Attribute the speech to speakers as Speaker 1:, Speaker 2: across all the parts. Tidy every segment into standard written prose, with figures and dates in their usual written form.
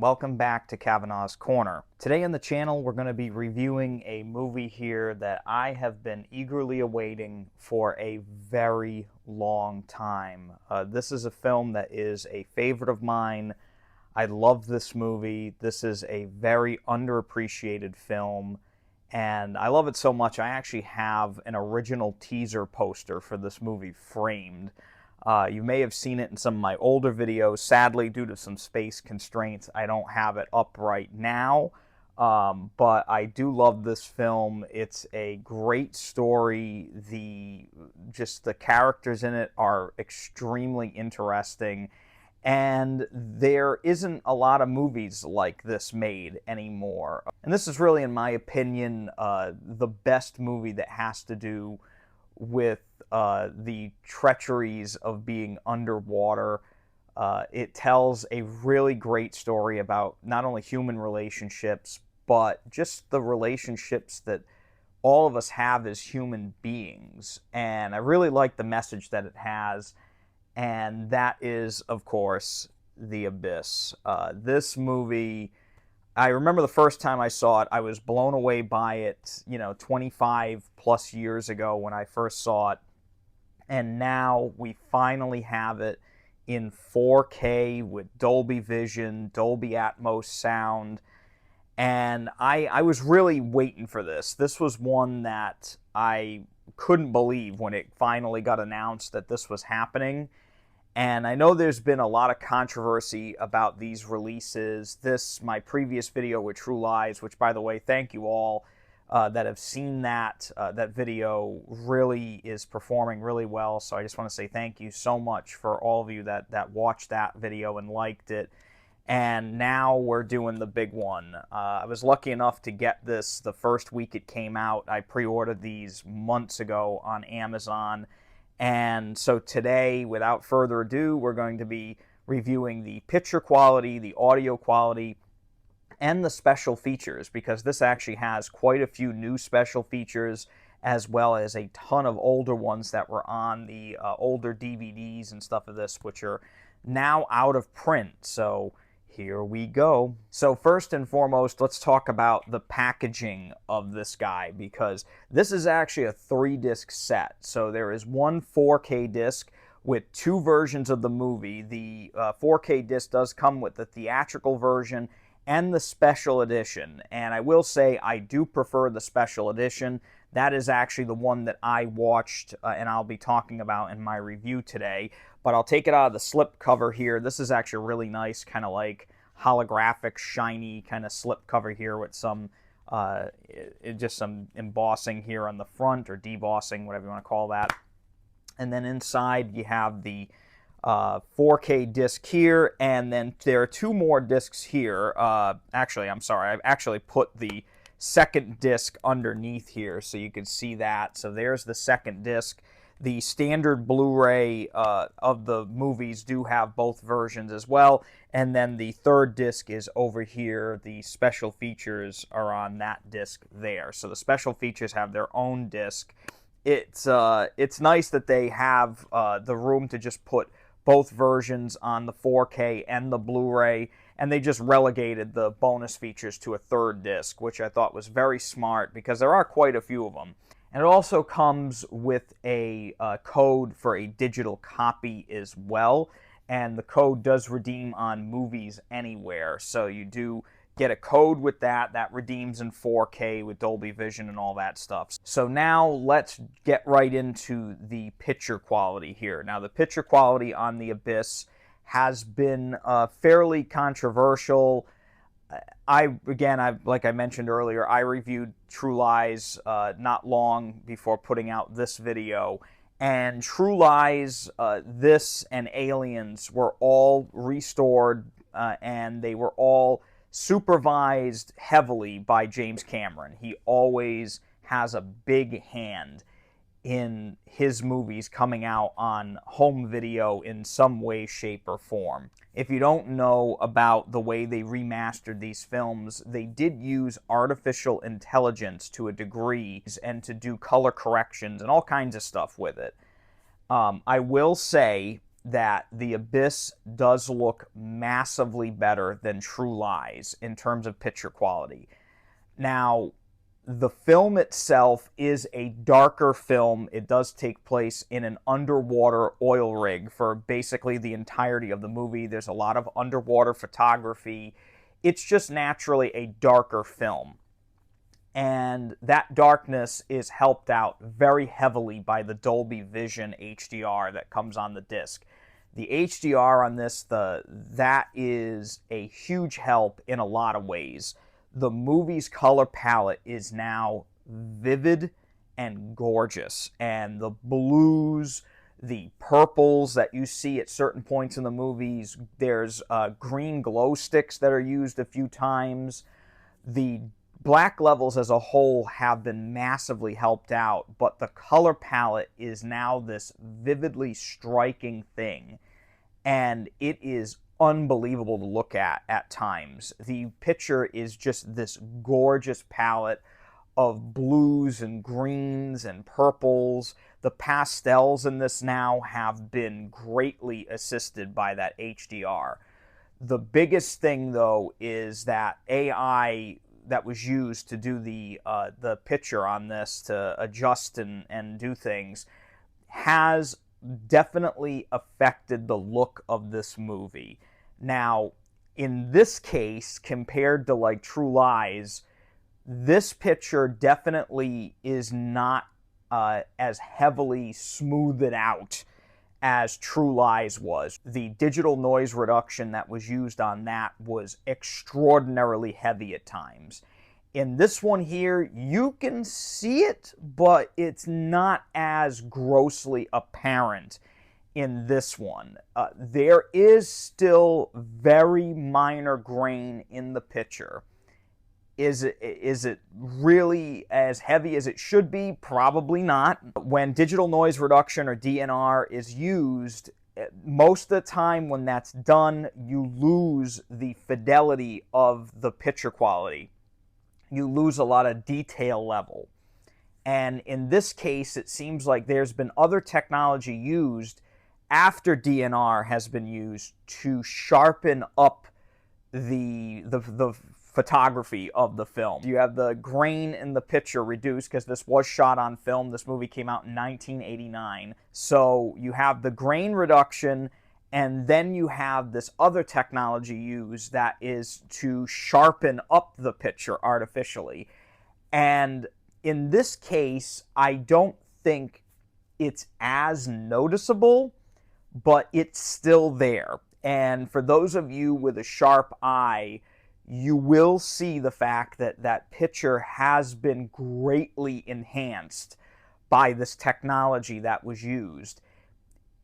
Speaker 1: welcome back to Kavanaugh's Corner. Today on the channel we're going to be reviewing a movie here that I have been eagerly awaiting for a very long time. This is a film that is a favorite of mine. I love this movie. This is a very underappreciated film, and I love it so much I actually have an original teaser poster for this movie framed. You may have seen it in some of my older videos. Sadly, due to some space constraints, I don't have it up right now. But I do love this film. It's a great story. Just the characters in it are extremely interesting. And there isn't a lot of movies like this made anymore. And this is really, in my opinion, the best movie that has to do with the treacheries of being underwater. It tells a really great story about not only human relationships, but just the relationships that all of us have as human beings. And I really like the message that it has, and that is, of course, The Abyss. This movie, I remember the first time I saw it, I was blown away by it, 25 plus years ago when I first saw it. And now we finally have it in 4K with Dolby Vision, Dolby Atmos sound. And I was really waiting for this. This was one that I couldn't believe when it finally got announced that this was happening. And I know there's been a lot of controversy about these releases. My previous video with True Lies, which, by the way, thank you all that have seen that. That video really is performing really well, so I just want to say thank you so much for all of you that watched that video and liked it. And now we're doing the big one. I was lucky enough to get this the first week it came out. I pre-ordered these months ago on Amazon. And so today, without further ado, we're going to be reviewing the picture quality, the audio quality, and the special features, because this actually has quite a few new special features, as well as a ton of older ones that were on the older DVDs and stuff of this, which are now out of print. So here we go. So first and foremost, let's talk about the packaging of this guy, because this is actually a 3-disc set. So there is one 4K disc with 2 versions of the movie. The 4K disc does come with the theatrical version and the special edition. And I will say I do prefer the special edition. That is actually the one that I watched and I'll be talking about in my review today. But I'll take it out of the slip cover here. This is actually really nice, kind of like holographic, shiny kind of slip cover here with some, just some embossing here on the front, or debossing, whatever you want to call that. And then inside you have the 4K disc here, and then there are 2 more discs here. Actually, I'm sorry, I've actually put the second disc underneath here so you can see that. So there's the second disc. The standard Blu-ray of the movies do have both versions as well, and then the third disc is over here. The special features are on that disc there. So the special features have their own disc. It's nice that they have the room to just put both versions on the 4K and the Blu-ray, and they just relegated the bonus features to a third disc, which I thought was very smart because there are quite a few of them. And it also comes with a code for a digital copy as well, and the code does redeem on Movies Anywhere, so you do get a code with that redeems in 4K with Dolby Vision and all that stuff. So now let's get right into the picture quality here. Now the picture quality on The Abyss has been fairly controversial. Like I mentioned earlier, I reviewed True Lies not long before putting out this video. And True Lies, this, and Aliens were all restored, and they were all supervised heavily by James Cameron. He always has a big hand in his movies coming out on home video in some way, shape, or form. If you don't know about the way they remastered these films, they did use artificial intelligence to a degree and to do color corrections and all kinds of stuff with it. I will say that The Abyss does look massively better than True Lies in terms of picture quality. Now, the film itself is a darker film. It does take place in an underwater oil rig for basically the entirety of the movie. There's a lot of underwater photography. It's just naturally a darker film. And that darkness is helped out very heavily by the Dolby Vision HDR that comes on the disc. The HDR on this, that is a huge help in a lot of ways. The movie's color palette is now vivid and gorgeous, and the blues, the purples that you see at certain points in the movies, there's green glow sticks that are used a few times. The black levels as a whole have been massively helped out, but the color palette is now this vividly striking thing, and it is unbelievable to look at times. The picture is just this gorgeous palette of blues and greens and purples. The pastels in this now have been greatly assisted by that HDR. The biggest thing, though, is that AI that was used to do the picture on this, to adjust and do things, has definitely affected the look of this movie. Now, in this case, compared to like True Lies, this picture definitely is not as heavily smoothed out as True Lies was. The digital noise reduction that was used on that was extraordinarily heavy at times. In this one here, you can see it, but it's not as grossly apparent in this one. There is still very minor grain in the picture. Is it really as heavy as it should be? Probably not. When digital noise reduction, or DNR, is used, most of the time when that's done, you lose the fidelity of the picture quality. You lose a lot of detail level. And in this case, it seems like there's been other technology used after DNR has been used to sharpen up the photography of the film. You have the grain in the picture reduced because this was shot on film. This movie came out in 1989. So you have the grain reduction, and then you have this other technology used that is to sharpen up the picture artificially. And in this case, I don't think it's as noticeable, but it's still there. And for those of you with a sharp eye, you will see the fact that that picture has been greatly enhanced by this technology that was used.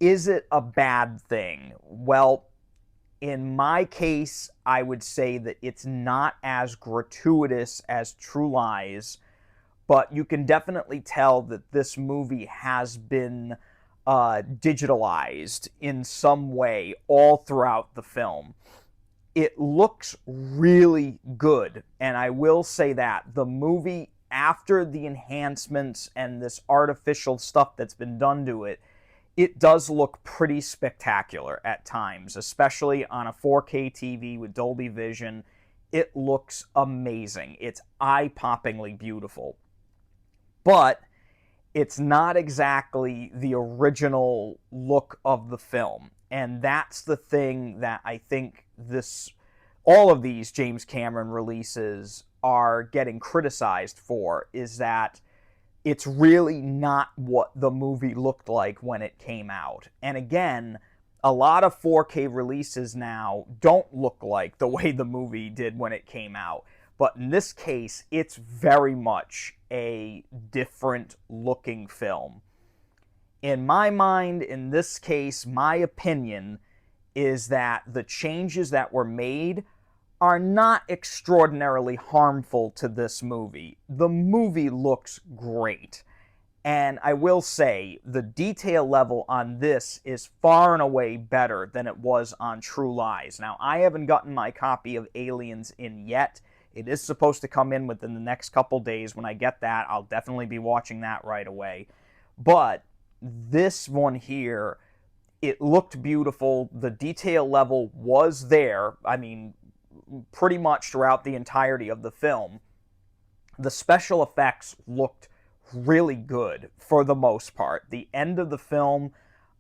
Speaker 1: Is it a bad thing? Well, in my case, I would say that it's not as gratuitous as True Lies, but you can definitely tell that this movie has been digitalized in some way all throughout the film. It looks really good, and I will say that the movie, after the enhancements and this artificial stuff that's been done to it, it does look pretty spectacular at times, especially on a 4K TV with Dolby Vision. It looks amazing. It's eye-poppingly beautiful. But it's not exactly the original look of the film. And that's the thing that I think all of these James Cameron releases are getting criticized for, is that it's really not what the movie looked like when it came out. And again, a lot of 4K releases now don't look like the way the movie did when it came out. But in this case, it's very much a different looking film. In my mind, in this case, my opinion is that the changes that were made are not extraordinarily harmful to this movie. The movie looks great. And I will say, the detail level on this is far and away better than it was on True Lies. Now, I haven't gotten my copy of Aliens in yet. It is supposed to come in within the next couple days. When I get that, I'll definitely be watching that right away. But this one here It looked beautiful. The detail level was there. I mean, pretty much throughout the entirety of the film. The special effects looked really good for the most part. The end of the film,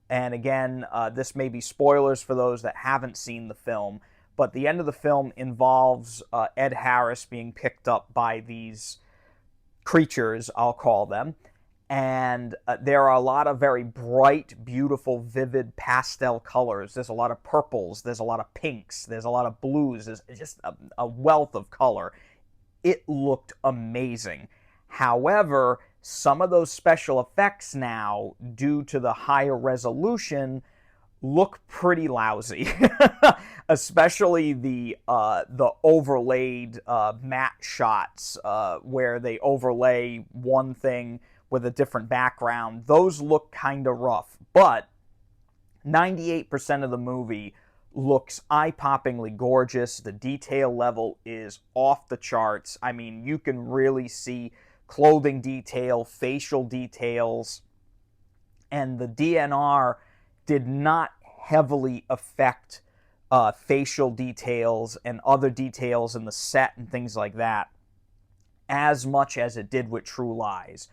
Speaker 1: and again, this may be spoilers for those that haven't seen the film, but the end of the film involves Ed Harris being picked up by these creatures, I'll call them. And there are a lot of very bright, beautiful, vivid pastel colors. There's a lot of purples, there's a lot of pinks, there's a lot of blues, there's just a wealth of color. It looked amazing. However, some of those special effects now, due to the higher resolution, look pretty lousy. Especially the overlaid matte shots where they overlay one thing with a different background. Those look kind of rough, but 98% of the movie looks eye-poppingly gorgeous. The detail level is off the charts. I mean, you can really see clothing detail, facial details, and the DNR did not heavily affect facial details and other details in the set and things like that as much as it did with True Lies.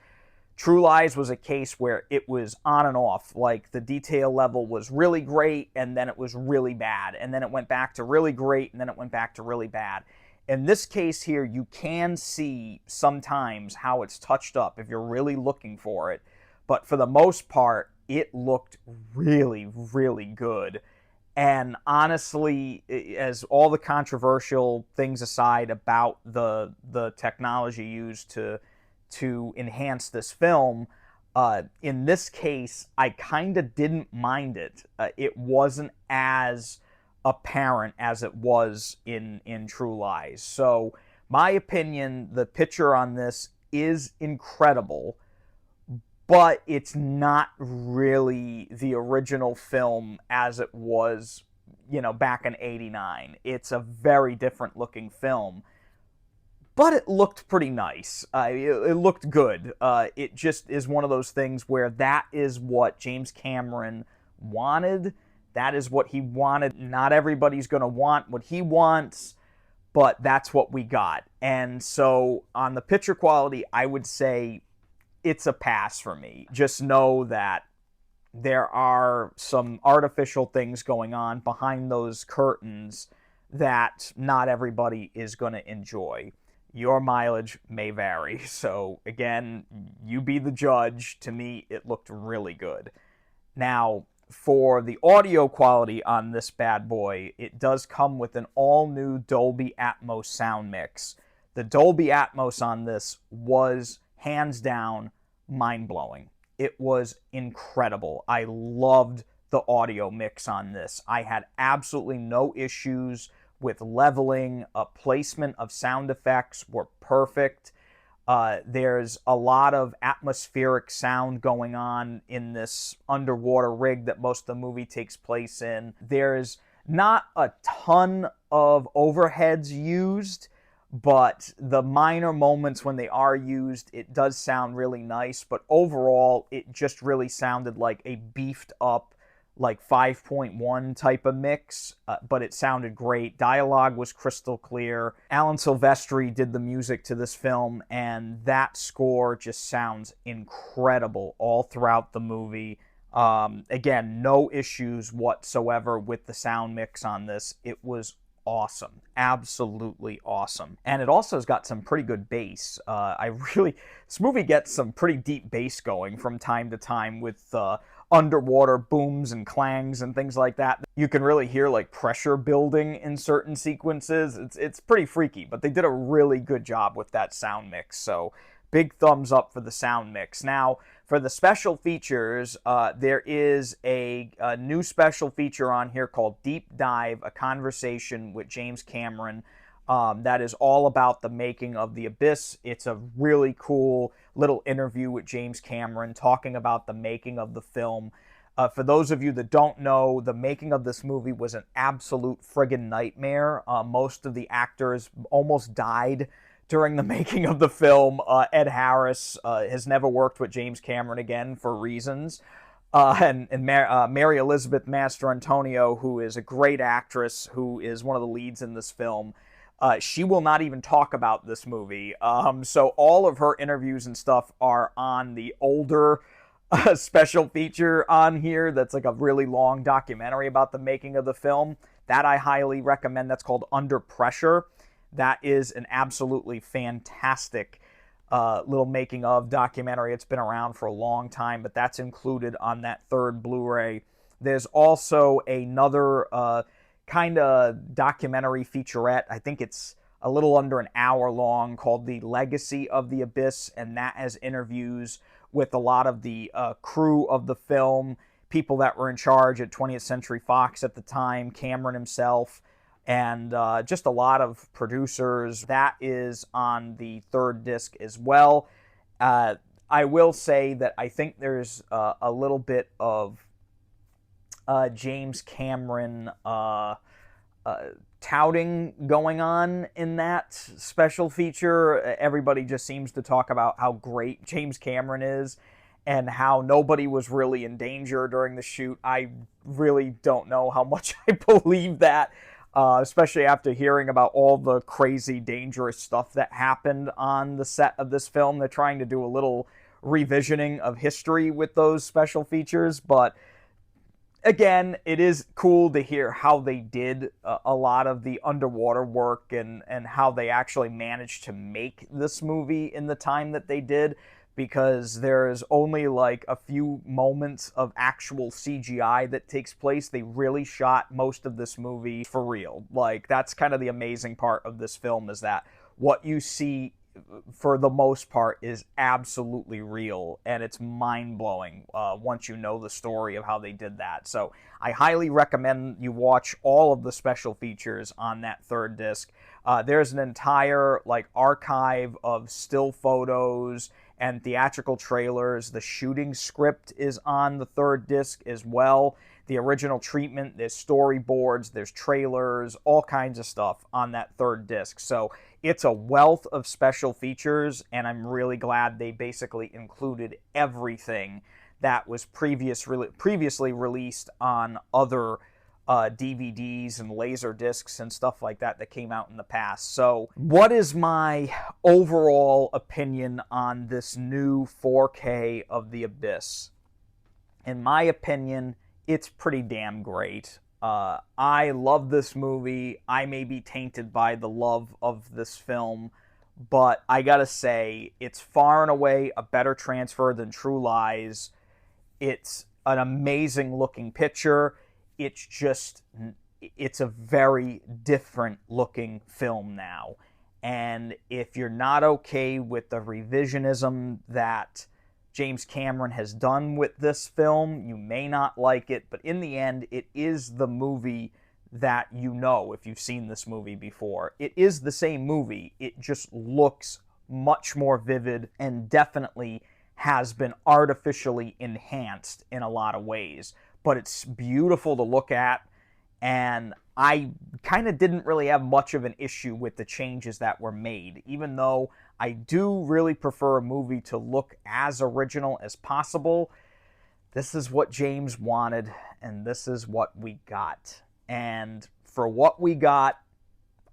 Speaker 1: True Lies was a case where it was on and off. Like, the detail level was really great, and then it was really bad. And then it went back to really great, and then it went back to really bad. In this case here, you can see sometimes how it's touched up if you're really looking for it. But for the most part, it looked really, really good. And honestly, as all the controversial things aside about the technology used to enhance this film, in this case, I kind of didn't mind it. It wasn't as apparent as it was in True Lies. So, my opinion, the picture on this is incredible, but it's not really the original film as it was, back in '89. It's a very different looking film. But it looked pretty nice. It looked good. It just is one of those things where that is what James Cameron wanted. That is what he wanted. Not everybody's going to want what he wants, but that's what we got. And so on the picture quality, I would say it's a pass for me. Just know that there are some artificial things going on behind those curtains that not everybody is going to enjoy. Your mileage may vary. So again, you be the judge. To me, it looked really good. Now, for the audio quality on this bad boy, it does come with an all-new Dolby Atmos sound mix. The Dolby Atmos on this was, hands down, mind-blowing. It was incredible. I loved the audio mix on this. I had absolutely no issues with leveling. Placement of sound effects were perfect. There's a lot of atmospheric sound going on in this underwater rig that most of the movie takes place in. There's not a ton of overheads used, but the minor moments when they are used, it does sound really nice. But overall, it just really sounded like a beefed up, like 5.1 type of mix, but it sounded great. Dialogue was crystal clear. Alan Silvestri did the music to this film, and that score just sounds incredible all throughout the movie. Again, no issues whatsoever with the sound mix on this. It was awesome. Absolutely awesome. And it also has got some pretty good bass. This movie gets some pretty deep bass going from time to time with underwater booms and clangs and things like that. You can really hear like pressure building in certain sequences. It's pretty freaky, but they did a really good job with that sound mix. So big thumbs up for the sound mix. Now, for the special features, there is a new special feature on here called Deep Dive, a conversation with James Cameron. That is all about the making of The Abyss. It's a really cool little interview with James Cameron talking about the making of the film. For those of you that don't know, the making of this movie was an absolute friggin' nightmare. Most of the actors almost died during the making of the film. Ed Harris has never worked with James Cameron again for reasons. and Mary Elizabeth Mastrantonio, who is a great actress, who is one of the leads in this film. She will not even talk about this movie. So all of her interviews and stuff are on the older special feature on here. That's like a really long documentary about the making of the film. That I highly recommend. That's called Under Pressure. That is an absolutely fantastic little making of documentary. It's been around for a long time, but that's included on that third Blu-ray. There's also another kind of documentary featurette. I think it's a little under an hour long, called The Legacy of the Abyss, and that has interviews with a lot of the crew of the film, people that were in charge at 20th Century Fox at the time, Cameron himself, and just a lot of producers. That is on the third disc as well. I will say that I think there's a little bit of James Cameron touting going on in that special feature. Everybody just seems to talk about how great James Cameron is and how nobody was really in danger during the shoot. I really don't know how much I believe that. Especially after hearing about all the crazy, dangerous stuff that happened on the set of this film. They're trying to do a little revisioning of history with those special features, but again, it is cool to hear how they did a lot of the underwater work and how they actually managed to make this movie in the time that they did, because there's only like a few moments of actual CGI that takes place. They really shot most of this movie for real. Like, that's kind of the amazing part of this film, is that what you see for the most part is absolutely real, and it's mind-blowing once you know the story of how they did that. So I highly recommend you watch all of the special features on that third disc. There's an entire like archive of still photos and theatrical trailers. The shooting script is on the third disc as well. The original treatment, there's storyboards, there's trailers, all kinds of stuff on that third disc. So it's a wealth of special features, and I'm really glad they basically included everything that was previously released on other DVDs and laser discs and stuff like that that came out in the past. So what is my overall opinion on this new 4K of The Abyss? In my opinion, it's pretty damn great. I love this movie. I may be tainted by the love of this film, but I gotta say, it's far and away a better transfer than True Lies. It's an amazing looking picture. It's a very different looking film now. And if you're not okay with the revisionism that James Cameron has done with this film, you may not like it, but in the end, it is the movie that you know if you've seen this movie before. It is the same movie, it just looks much more vivid and definitely has been artificially enhanced in a lot of ways. But it's beautiful to look at, and I kind of didn't really have much of an issue with the changes that were made, even though I do really prefer a movie to look as original as possible. This is what James wanted, and this is what we got. And for what we got,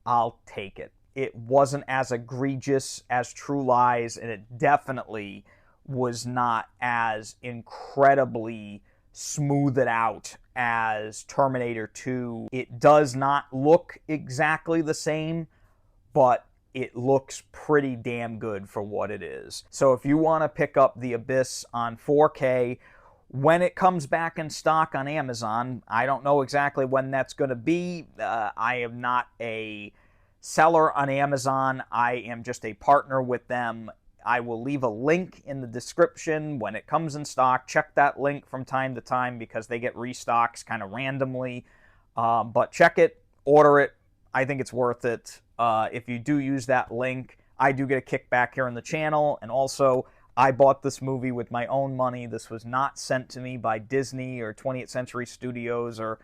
Speaker 1: I'll take it. It wasn't as egregious as True Lies, and it definitely was not as incredibly smooth it out as Terminator 2. It does not look exactly the same, but it looks pretty damn good for what it is. So if you want to pick up The Abyss on 4K, when it comes back in stock on Amazon, I don't know exactly when that's going to be. I am not a seller on Amazon. I am just a partner with them. I will leave a link in the description when it comes in stock. Check that link from time to time because they get restocks kind of randomly. But check it, order it. I think it's worth it. If you do use that link, I do get a kickback here on the channel. And also, I bought this movie with my own money. This was not sent to me by Disney or 20th Century Studios or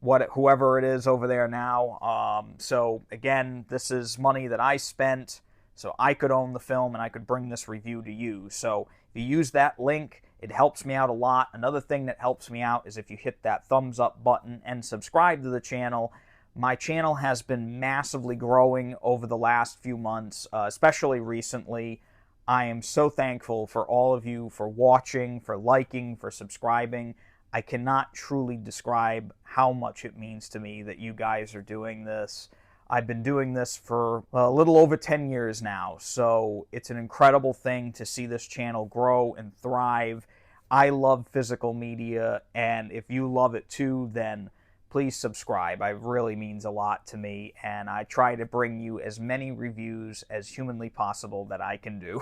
Speaker 1: whoever it is over there now. So again, this is money that I spent so I could own the film and I could bring this review to you. So if you use that link, It helps me out a lot. Another thing that helps me out is if you hit that thumbs up button and subscribe to the channel. My channel has been massively growing over the last few months, especially recently. I am so thankful for all of you for watching, for liking, for subscribing. I cannot truly describe how much it means to me that you guys are doing this. I've been doing this for a little over 10 years now, so it's an incredible thing to see this channel grow and thrive. I love physical media, and if you love it too, then please subscribe. It really means a lot to me, and I try to bring you as many reviews as humanly possible that I can do.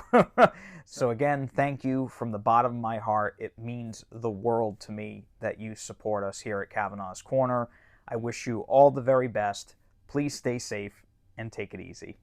Speaker 1: So again, thank you from the bottom of my heart. It means the world to me that you support us here at Kavanaugh's Corner. I wish you all the very best. Please stay safe and take it easy.